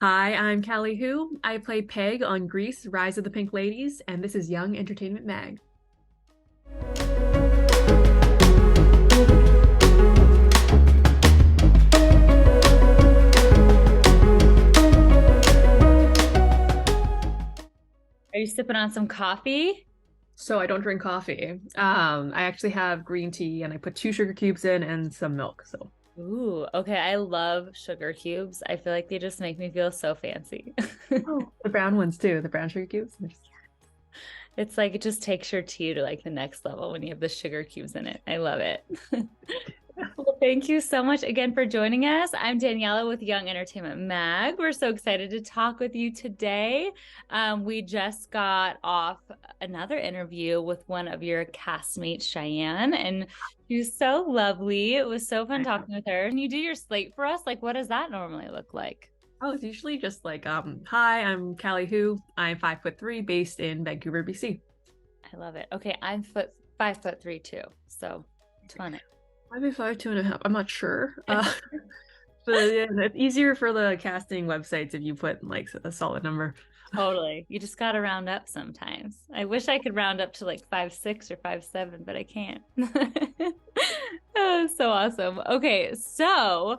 Hi, I'm Kallie Hu. I play Peg on Grease, Rise of the Pink Ladies, and this is Young Entertainment Mag. Are you sipping on some coffee? So I don't drink coffee. I actually have green tea and I put two sugar cubes in and some milk. So Ooh, okay. I love sugar cubes. I feel like they just make me feel so fancy. oh, the brown ones too, the brown sugar cubes. It's like it just takes your tea to like the next level when you have the sugar cubes in it. I love it. Well, thank you so much again for joining us. I'm Daniela with Young Entertainment Mag. We're so excited to talk with you today. We just got off another interview with one of your castmates, Cheyenne, and she's so lovely. It was so fun talking with her. Can you do your slate for us? Like, what does that normally look like? Oh, it's usually just like, hi, I'm Kallie Hu. I'm 5'3", based in Vancouver, BC. I love it. Okay, I'm 5'3" too, so 20. Maybe 5'2.5". I'm not sure. But yeah, it's easier for the casting websites if you put like a solid number. Totally. You just got to round up sometimes. I wish I could round up to like 5'6" or 5'7", but I can't. Oh, so awesome. Okay, so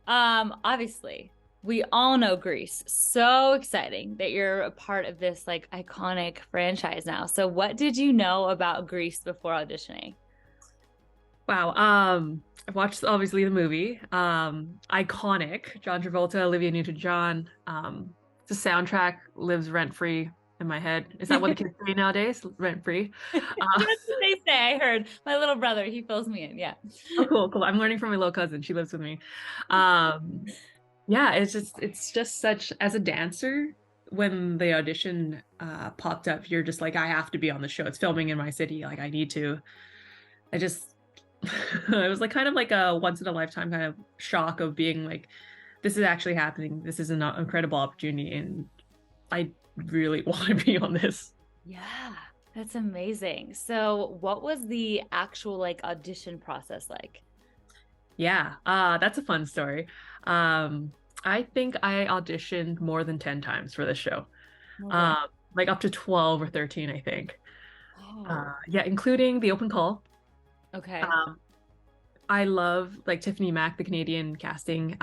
obviously we all know Grease. So exciting that you're a part of this like iconic franchise now. So what did you know about Grease before auditioning? Wow. I watched obviously the movie. Iconic. John Travolta, Olivia Newton-John. The soundtrack lives rent free in my head. Is that what the kids say nowadays? Rent free. That's what they say. I heard my little brother, he fills me in. Yeah. Oh, cool, cool. I'm learning from my little cousin. She lives with me. Um, yeah, it's just such as a dancer. When the audition popped up, you're just like, I have to be on the show. It's filming in my city. Like I need to. I just it was like kind of like a once in a lifetime kind of shock of being like, this is actually happening. This is an incredible opportunity, and I really want to be on this. Yeah, that's amazing. So, what was the actual like audition process like? Yeah, that's a fun story. I think I auditioned more than 10 times for this show. Okay. Um, like up to 12 or 13, I think. Oh, Yeah, including the open call. okay. Um, I love like Tiffany Mack, the Canadian casting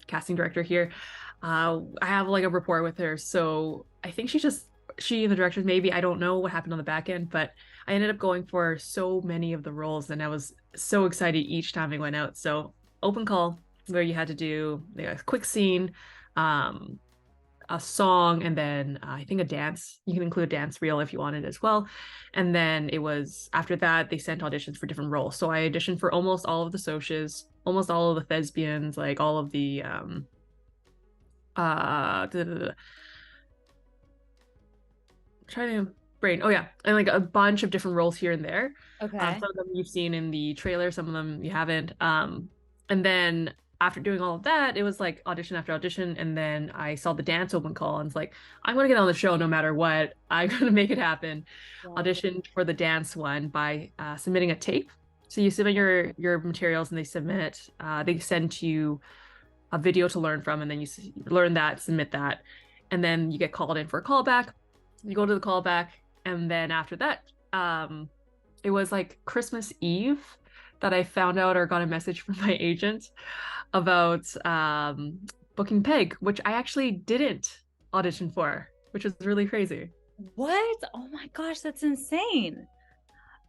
director here. I have like a rapport with her, so I think she and the directors, maybe, I don't know what happened on the back end, but I ended up going for so many of the roles, and I was so excited each time I went out. So open call where you had to do like, a quick scene, um, a song, and then I think a dance. You can include a dance reel if you wanted as well. And then it was after that they sent auditions for different roles. So I auditioned for almost all of the socias, almost all of the thespians, like all of the da, da, da, trying to brain. Oh yeah, and like a bunch of different roles here and there. Okay. Some of them you've seen in the trailer, some of them you haven't. And then after doing all of that, it was like audition after audition, and then I saw the dance open call, and it's like, I'm gonna get on the show no matter what. I'm gonna make it happen. Love it. Auditioned for the dance one by submitting a tape. So you submit your materials, and they send you a video to learn from, and then learn that, submit that, and then you get called in for a callback. You go to the callback, and then after that, it was like Christmas Eve that I found out or got a message from my agent about booking Peg, which I actually didn't audition for, which was really crazy. What? Oh my gosh, that's insane.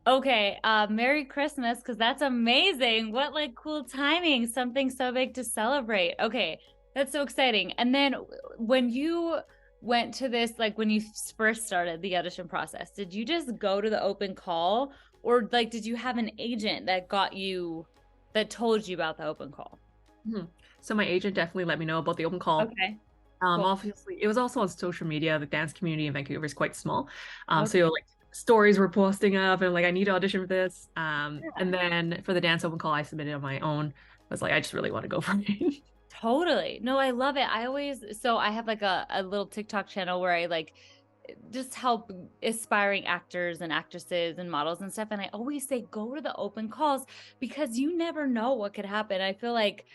Okay, Merry Christmas, because that's amazing. What like cool timing, something so big to celebrate. Okay, that's so exciting. And then when you went to this, like when you first started the audition process, did you just go to the open call or like did you have an agent that got you that told you about the open call? Mhm. So my agent definitely let me know about the open call. Okay, cool. Obviously, it was also on social media. The dance community in Vancouver is quite small. So Okay. like stories were posting up and like I need to audition for this. And Yeah. then for the dance open call, I submitted on my own. I was like, I just really want to go for it. Totally. No, I love it. I always, so I have like a little TikTok channel where I like just help aspiring actors and actresses and models and stuff. And I always say, go to the open calls because you never know what could happen. I feel like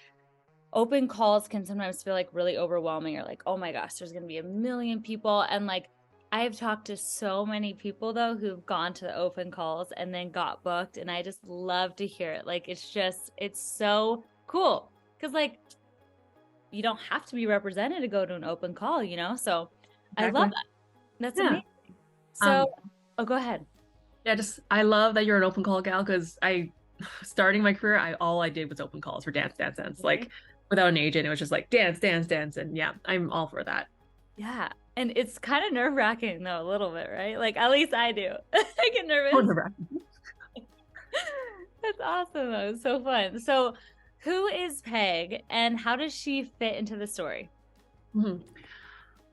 open calls can sometimes feel like really overwhelming, or like, oh my gosh, there's going to be a million people. And like, I've talked to so many people though who've gone to the open calls and then got booked. And I just love to hear it. Like, it's so cool. Cause like, you don't have to be represented to go to an open call, you know? So I love Exactly. that. That's Yeah. amazing. So, Um, oh, go ahead. yeah, just I love that you're an open call gal because I starting my career, I all I did was open calls for Dance Dance Dance. Really? Like without an agent, it was just like dance, dance, dance. And yeah, I'm all for that. Yeah. And it's kind of nerve-wracking though, a little bit, right? Like at least I do. I get Oh, nervous. Nebraska. That's awesome though. It's so fun. So, who is Peg and how does she fit into the story? Mhm.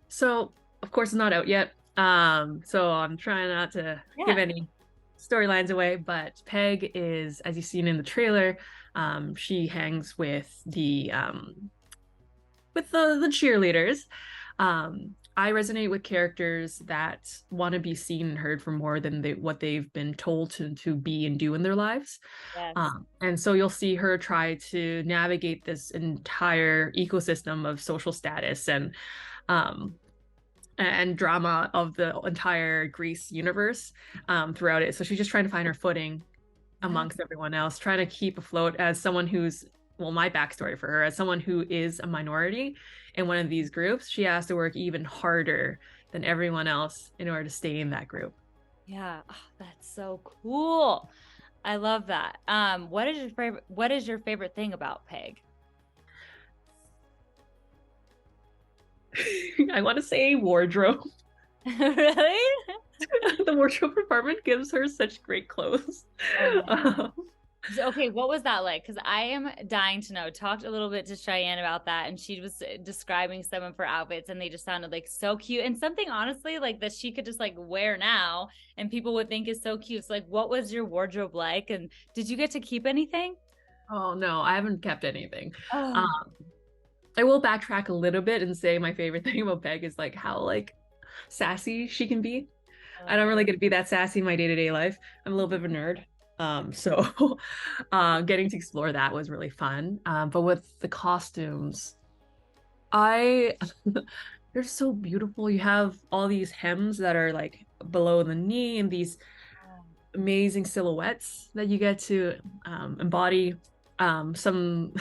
So of course it's not out yet. So I'm trying not to give Yeah. any storylines away, but Peg is, as you've seen in the trailer, she hangs with the cheerleaders. I resonate with characters that want to be seen and heard for more than what they've been told to be and do in their lives. Yes. And so you'll see her try to navigate this entire ecosystem of social status um, and drama of the entire Greece universe throughout it. So she's just trying to find her footing Yeah. amongst everyone else, trying to keep afloat as someone who's, well, my backstory for her, as someone who is a minority in one of these groups, she has to work even harder than everyone else in order to stay in that group. Yeah. Oh, that's so cool. I love that. What is your favorite thing about Peg? I want to say wardrobe. Really? The wardrobe department gives her such great clothes. Oh yeah. Um, So, okay, what was that like? Because I am dying to know. Talked a little bit to Cheyenne about that, and she was describing some of her outfits, and they just sounded like so cute, and something honestly like that she could just like wear now, and people would think is so cute. So, like, what was your wardrobe like, and did you get to keep anything? oh no, I haven't kept anything. Oh, Um, I will backtrack a little bit and say my favorite thing about Peg is like how like sassy she can be. I I love don't it. really get to be that sassy in my day-to-day life. I'm a little bit of a nerd. So getting to explore that was really fun. But with the costumes, I they're so beautiful. You have all these hems that are like below the knee and these amazing silhouettes that you get to embody. Some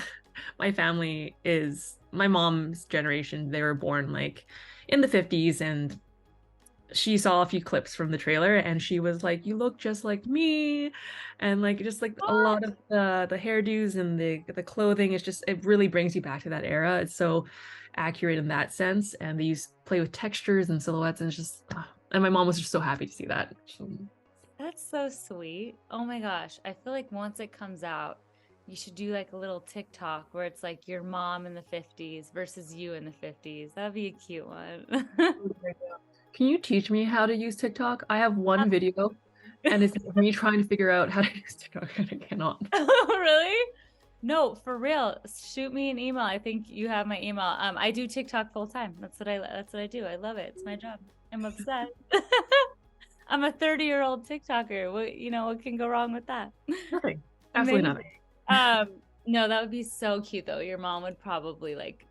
my family is my mom's generation. They were born like in the 50s, and she saw a few clips from the trailer and she was like, you look just like me. And like just like a lot What? of the hairdos and the clothing is just, it really brings you back to that era. It's so accurate in that sense, and they use play with textures and silhouettes, and it's just and my mom was just so happy to see that. So, That's so sweet. Oh my gosh. I feel like once it comes out, you should do like a little TikTok where it's like your mom in the 50s versus you in the 50s. That'd be a cute one. can you teach me how to use TikTok? I have one video and it's me trying to figure out how to use TikTok and I cannot. Oh, really? No, for real. Shoot me an email. I think you have my email. I do TikTok full time. That's what I do. I love it. It's my job. I'm obsessed. I'm a 30-year-old TikToker. What can go wrong with that? Nothing. Absolutely Amazing. nothing. Um, no, that would be so cute though. Your mom would probably like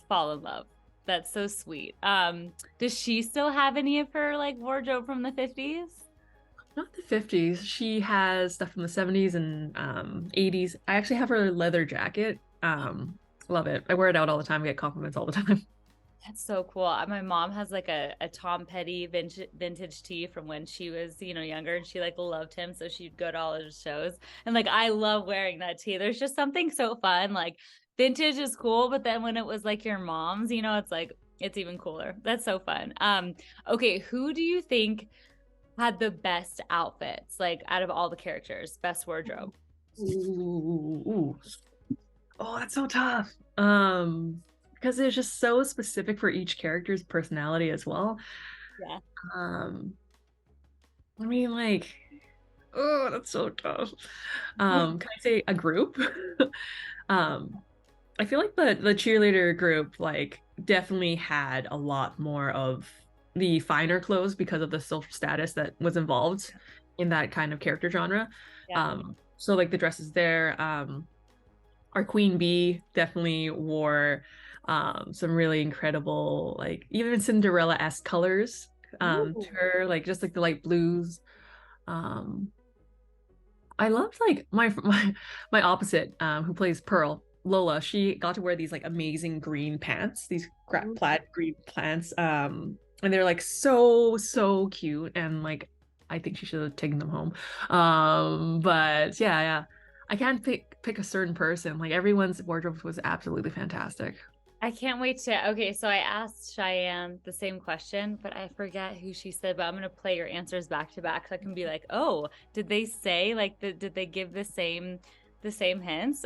fall in love. That's so sweet. Does she still have any of her like wardrobe from the 50s? Not the 50s. She has stuff from the 70s and 80s. I actually have her leather jacket. Love it. I wear it out all the time. I get compliments all the time. That's so cool. My mom has like a Tom Petty vintage tee from when she was, younger, and she like loved him. So she'd go to all of his shows. And like I love wearing that tee. There's just something so fun. Like vintage is cool, but then when it was like your mom's, it's like it's even cooler. That's so fun. Okay, who do you think had the best outfits, like out of all the characters, best wardrobe? Ooh, ooh. Oh, that's so tough. Because it's just so specific for each character's personality as well. Yeah. Um, I mean, like, oh, that's so tough. Can I say a group? Um, I feel like the cheerleader group like definitely had a lot more of the finer clothes because of the social status that was involved in that kind of character genre. Yeah. So like the dresses there, our queen bee definitely wore some really incredible, like even Cinderella-esque colors to Ooh. her, like just like the light blues. Um, I loved like my opposite, who plays Pearl, Lola. She got to wear these like amazing green pants, these Ooh. plaid green pants. And they're like so cute, and like I think she should have taken them home. But yeah. I can't pick a certain person. Like everyone's wardrobe was absolutely fantastic. I can't wait to. Okay, so I asked Cheyenne the same question, but I forget who she said. But I'm gonna play your answers back to back, so I can be like, oh, did they say like did they give the same hints?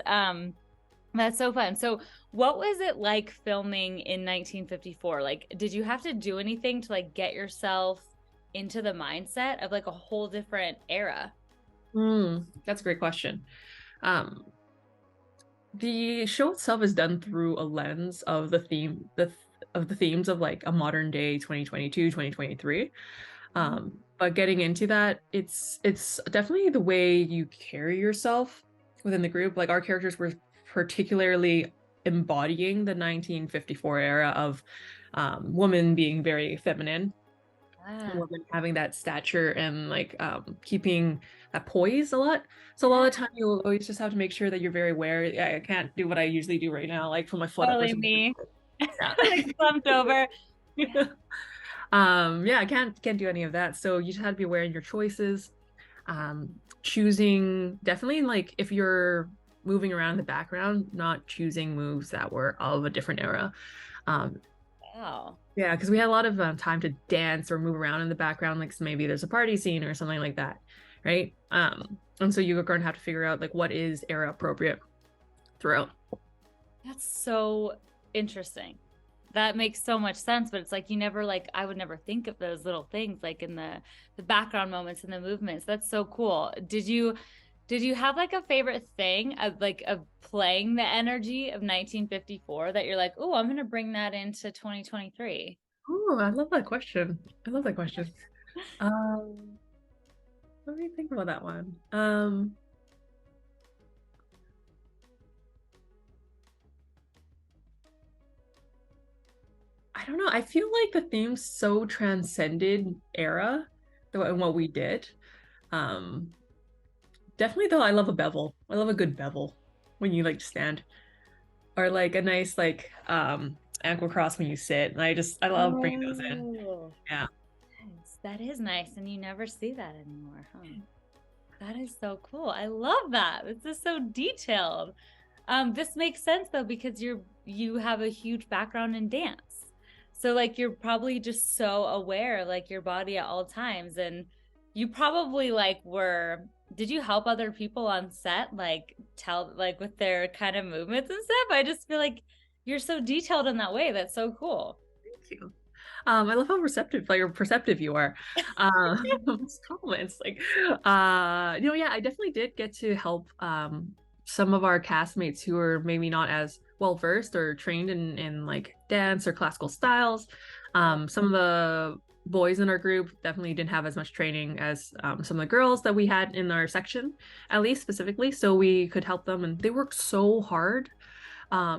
That's so fun. So, what was it like filming in 1954? Like, did you have to do anything to like get yourself into the mindset of like a whole different era? That's a great question. Um, the show itself is done through a lens of the themes of like a modern day 2022, 2023. But getting into that, it's definitely the way you carry yourself within the group. Like our characters were particularly embodying the 1954 era of women being very feminine, Yeah, women having that stature and like keeping that poise a lot. So a lot yeah, of the time you'll always just have to make sure that you're very aware. I can't do what I usually do right now, like put my foot up or totally something. me. Yeah. Like slumped over. Yeah. Yeah, I can't do any of that. So you just have to be aware of your choices. Choosing definitely like if you're moving around in the background, not choosing moves that were of a different era. Um, Wow. Yeah, because we had a lot of time to dance or move around in the background, like so maybe there's a party scene or something like that, right? And so you're going to have to figure out like what is era appropriate throughout. That's so interesting. That makes so much sense, but it's like you never like I would never think of those little things like in the background moments and the movements. That's so cool. Did you have like a favorite thing of playing the energy of 1954 that you're like, "Oh, I'm going to bring that into 2023?" Oh, I love that question. I love that question. Um, Let me think about that one. I don't know. I feel like the theme so transcended era and what we did. Um, Definitely though, I love a bevel. I love a good bevel when you like stand, or like a nice like ankle cross when you sit. And I love bringing those in. Oh, Yeah. yes, that is nice, and you never see that anymore, huh? That is so cool. I love that. This is so detailed. This makes sense though because you have a huge background in dance. So like you're probably just so aware of like your body at all times and you probably like were did you help other people on set like tell like with their kind of movements and stuff? I just feel like you're so detailed in that way. That's so cool. Thank you. I love how receptive, like, or perceptive you are. Compliments, like, yeah, I definitely did get to help some of our castmates who were maybe not as well versed or trained in like dance or classical styles. Some of the boys in our group definitely didn't have as much training as some of the girls that we had in our section, at least specifically. So we could help them, and they worked so hard.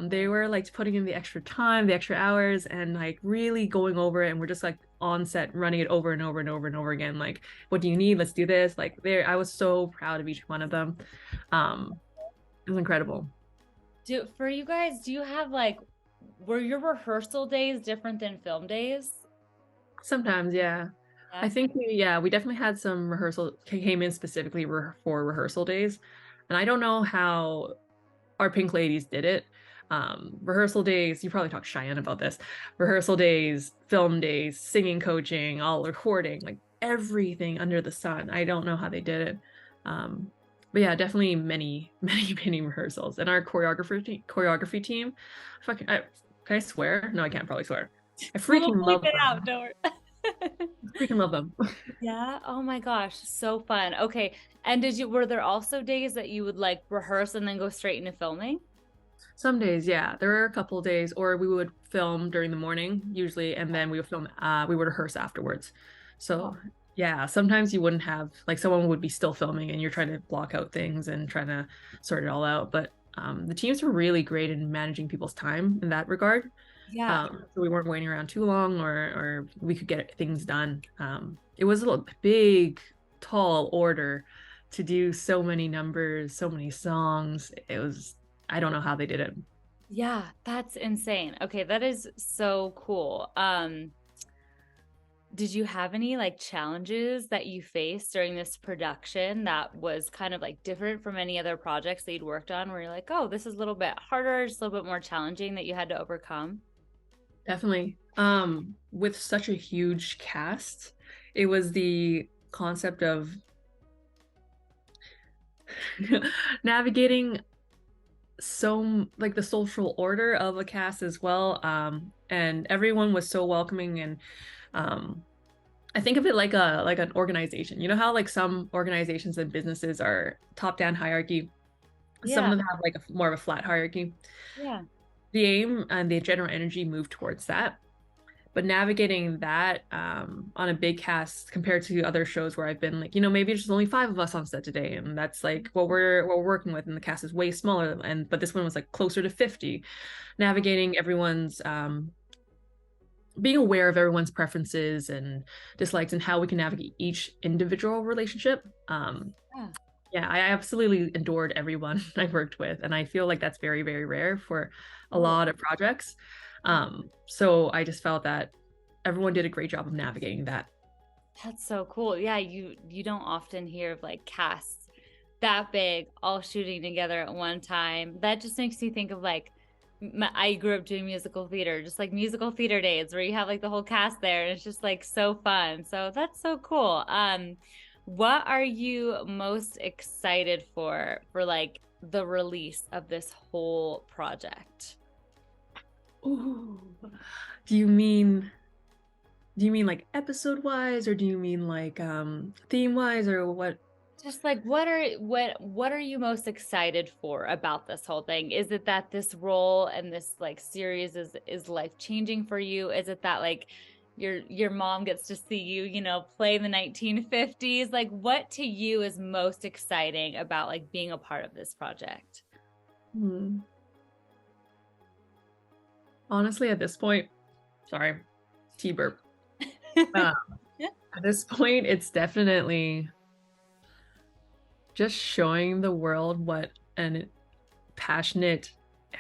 They were like putting in the extra time, the extra hours, and like really going over it. And we're just like on set running it over and over and over and over again. Like, what do you need? Let's do this. Like, there, I was so proud of each one of them. Um, it was incredible. Do for you guys, do you have like were your rehearsal days different than film days? Sometimes, yeah. I Yeah. think we definitely had some rehearsal came in specifically for rehearsal days, and I don't know how our Pink Ladies did it. Rehearsal days, you probably talked to Cheyenne about this. Rehearsal days, film days, singing coaching, all recording, like everything under the sun. I don't know how they did it. But yeah, definitely many rehearsals. And our choreography team, can I swear? No, I can't probably swear. I We'll freaking bleep love it out, them. don't worry. I freaking love them. Yeah. Oh my gosh, so fun. Okay. And were there also days that you would like rehearse and then go straight into filming? Some days, yeah. There were a couple days, or we would film during the morning usually, and then we would rehearse afterwards. Oh, So yeah, sometimes you wouldn't have like someone would be still filming and you're trying to block out things and trying to sort it all out. But The teams were really great in managing people's time in that regard. Yeah. So we weren't waiting around too long, or we could get things done. It was a little big, tall order to do so many numbers, so many songs. It was, I don't know how they did it. Yeah, that's insane. Okay, that is so cool. Did you have any like challenges that you faced during this production that was kind of like different from any other projects that you'd worked on where you're like, oh, this is a little bit harder, just a little bit more challenging that you had to overcome? Definitely. With such a huge cast, it was the concept of navigating so like the social order of a cast as well. And everyone was so welcoming, and um I think of it like an organization. You know how like some organizations and businesses are top-down hierarchy, some of Yeah, them have like more of a flat hierarchy. yeah. The aim and the general energy moved towards that. But navigating that on a big cast compared to other shows where I've been like, maybe there's only 5 of us on set today, and that's like what we're working with, and the cast is way smaller. And but this one was like closer to 50. Navigating everyone's being aware of everyone's preferences and dislikes and how we can navigate each individual relationship. Yeah. Yeah, I absolutely adored everyone I worked with, and I feel like that's very, very rare for a Cool. lot of projects. So I just felt that everyone did a great job of navigating that. That's so cool. Yeah, you don't often hear of like casts that big all shooting together at one time. That just makes me think of like I grew up doing musical theater, just like musical theater days where you have like the whole cast there and it's just like so fun. So that's so cool. What are you most excited for like the release of this whole project? Ooh. Do you mean do you mean like episode wise, or do you mean like theme wise, or what? Just like what are you most excited for about this whole thing? Is it that this role and this like series is life changing for you? Is it that like your mom gets to see you, play the 1950s? Like what to you is most exciting about like being a part of this project? Hmm. Honestly, at this point, sorry, T-burp. Uh, at this point, it's definitely just showing the world what an passionate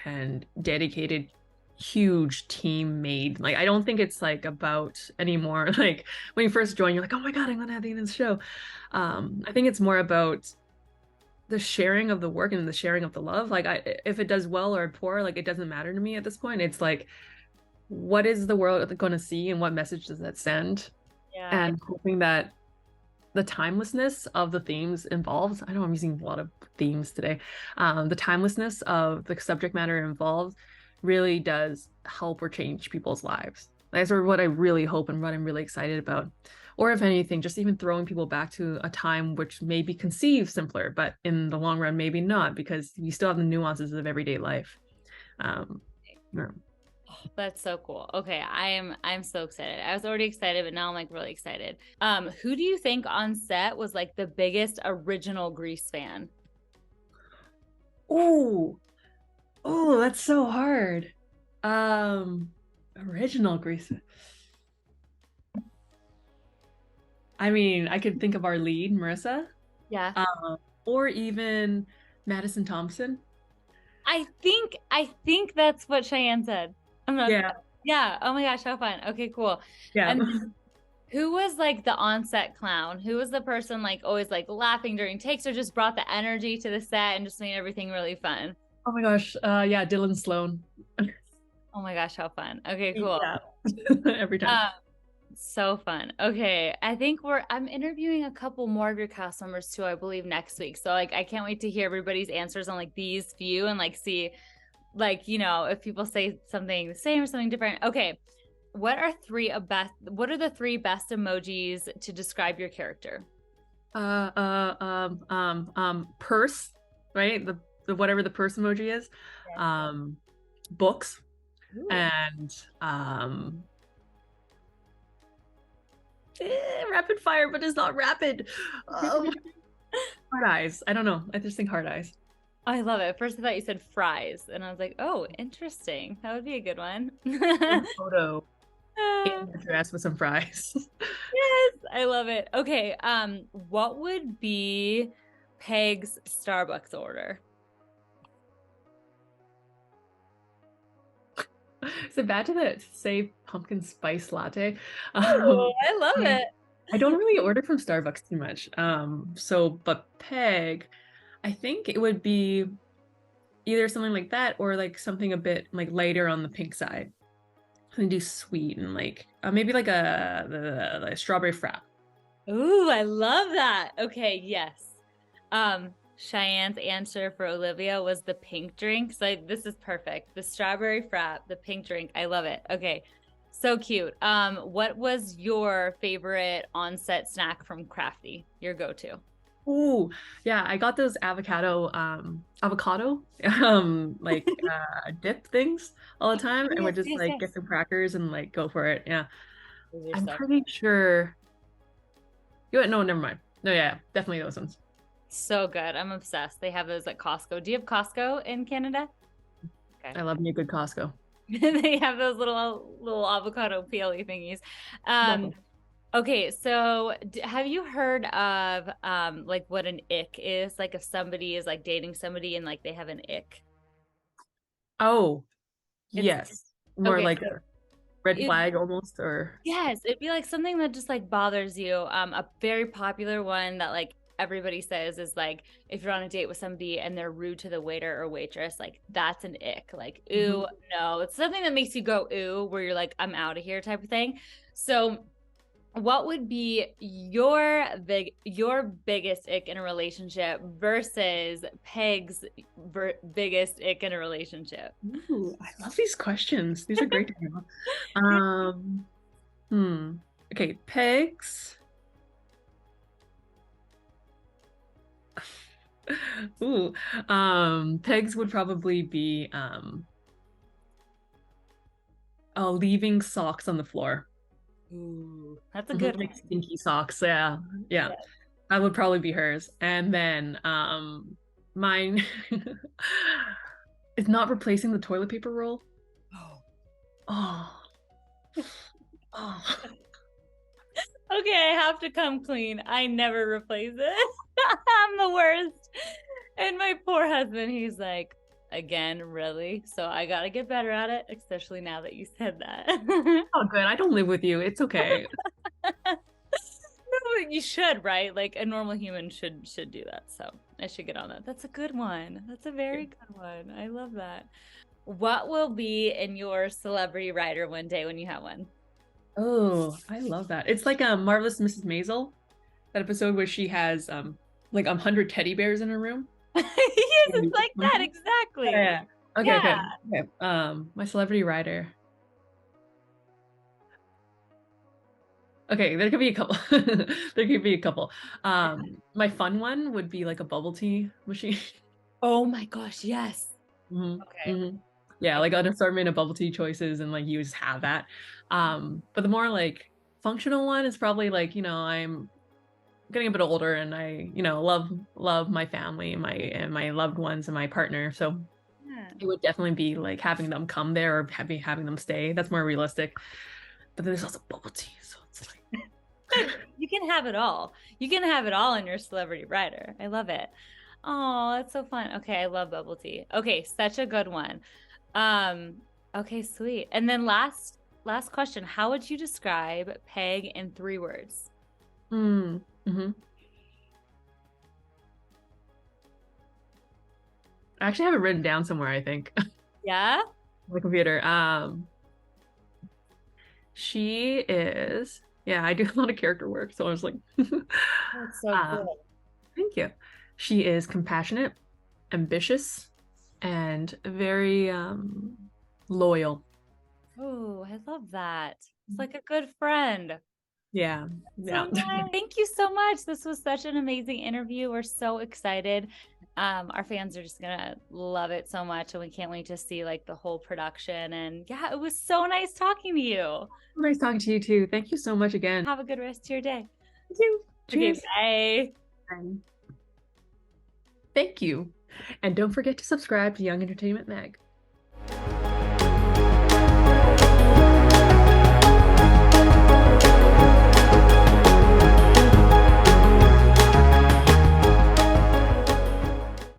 and dedicated huge team made. Like I don't think it's like about anymore like when you first join you're like, oh my god, I'm gonna have the in this show. I think it's more about the sharing of the work and the sharing of the love. Like if it does well or poor, like it doesn't matter to me at this point. It's like, what is the world going to see, and what message does that send? Yeah. And hoping that the timelessness of the themes involved, I know I'm using a lot of themes today, the timelessness of the subject matter involved really does help or change people's lives. That's sort of what I really hope and what I'm really excited about. Or if anything, just even throwing people back to a time which may be conceived simpler, but in the long run, maybe not, because you still have the nuances of everyday life. Yeah. That's so cool. Okay, I'm so excited. I was already excited, but now I'm like really excited. Who do you think on set was like the biggest original Grease fan? Oh, oh, that's so hard. Original Grease. I mean, I could think of our lead, Marissa, Yeah. or even Madison Thompson. I think that's what Cheyenne said. I'm not Yeah, Yeah. Oh my gosh, how fun. Okay, cool. yeah. And who was like the onset clown? Who was the person like always like laughing during takes or just brought the energy to the set and just made everything really fun? Oh my gosh. Yeah, Dylan Sloan. Oh my gosh, how fun. Okay, cool. Yeah. Every time. Um, so fun. Okay, I think I'm interviewing a couple more of your cast members too, I believe next week. So like I can't wait to hear everybody's answers on like these few and like see like, if people say something the same or something different. Okay. What are the three best emojis to describe your character? Purse, right? The whatever the purse emoji is. Um, Books, Ooh. and rapid fire, but it's not rapid. Hard eyes. I don't know. I just think hard eyes. I love it. At first I thought you said fries, and I was like, oh, interesting. That would be a good one. In photo Uh, in the dress with some fries. yes, I love it. Okay, what would be Peg's Starbucks order? Is it bad to say pumpkin spice latte? Oh, I love I it. I don't really order from Starbucks too much. But Peg, I think it would be either something like that or like something a bit like lighter on the pink side. Something do sweet and like maybe like the strawberry frap. Ooh, I love that. Okay, yes. Cheyenne's answer for Olivia was the pink drink. So this is perfect. The strawberry frap, the pink drink. I love it. Okay. So cute. What was your favorite on-set snack from Crafty? Your go-to? Ooh, yeah, I got those avocado like dip things all the time and would Yes, just yes, like yes. get some crackers and like go for it. Yeah. Those are I'm so pretty sure. No, never mind. No, yeah, definitely those ones. so good. I'm obsessed. They have those at Costco. Do you have Costco in Canada? Okay. I love me a good Costco. They have those little avocado peely thingies. Um, Definitely. okay, so have you heard of like what an ick is? Like if somebody is like dating somebody and like they have an ick. Oh, It's yes. More okay, like so a red it flag almost, or yes, it'd be like something that just like bothers you. A very popular one that like everybody says is like if you're on a date with somebody and they're rude to the waiter or waitress, like that's an ick. Like, Mhm. ooh, no. It's something that makes you go, ooh, where you're like, I'm out of here type of thing. So what would be your biggest ick in a relationship versus Peg's biggest ick in a relationship? Ooh, I love these questions. These are great to know. Um, hmm. Okay, pegs. Ooh, pegs would probably be leaving socks on the floor. Ooh, that's a Mhm, good like one. stinky socks. Yeah, yeah. Yeah. That would probably be hers. And then mine is not replacing the toilet paper roll. Oh. Oh, oh. Okay, I have to come clean. I never replace it. I'm the worst. And my poor husband, he's like, again, really? So I gotta get better at it, especially now that you said that. Oh, good. I don't live with you. It's okay. No, you should, right? Like a normal human should do that. So I should get on that. That's a good one. That's a very good one. I love that. What will be in your celebrity rider one day when you have one? Oh, I love that. It's like a Marvelous Mrs. Maisel, that episode where she has like 100 teddy bears in her room. Yes, it's like that exactly. Yeah. Okay, Yeah. okay. Okay. My celebrity rider. Okay, there could be a couple. There could be a couple. My fun one would be like a bubble tea machine. Oh my gosh, yes. hmm Okay. hmm Yeah, like an assortment of bubble tea choices, and like you just have that. But the more like functional one is probably like, I'm getting a bit older and I, love my family and my loved ones and my partner. So Yeah. it would definitely be like having them come there or having them stay. That's more realistic. But then there's also bubble tea, so it's like You can have it all. You can have it all in your celebrity rider. I love it. Oh, that's so fun. Okay, I love bubble tea. Okay, such a good one. Um, okay, sweet. And then last question. How would you describe Peg in 3 words? mm-hmm. I actually have it written down somewhere, I think. On Yeah? the computer. She is, yeah, I do a lot of character work, so I was like, That's so good. um, thank you. She is compassionate, ambitious, and very loyal. Oh, I love that. It's like a good friend. Yeah, So yeah. nice. Thank you so much. This was such an amazing interview. We're so excited. Our fans are just gonna love it so much, and we can't wait to see like the whole production. And yeah, it was so nice talking to you. Nice talking to you too. Thank you so much again. Have a good rest of your day. Thank you. Okay, Cheers. bye. Bye. Thank you. And don't forget to subscribe to Young Entertainment Mag.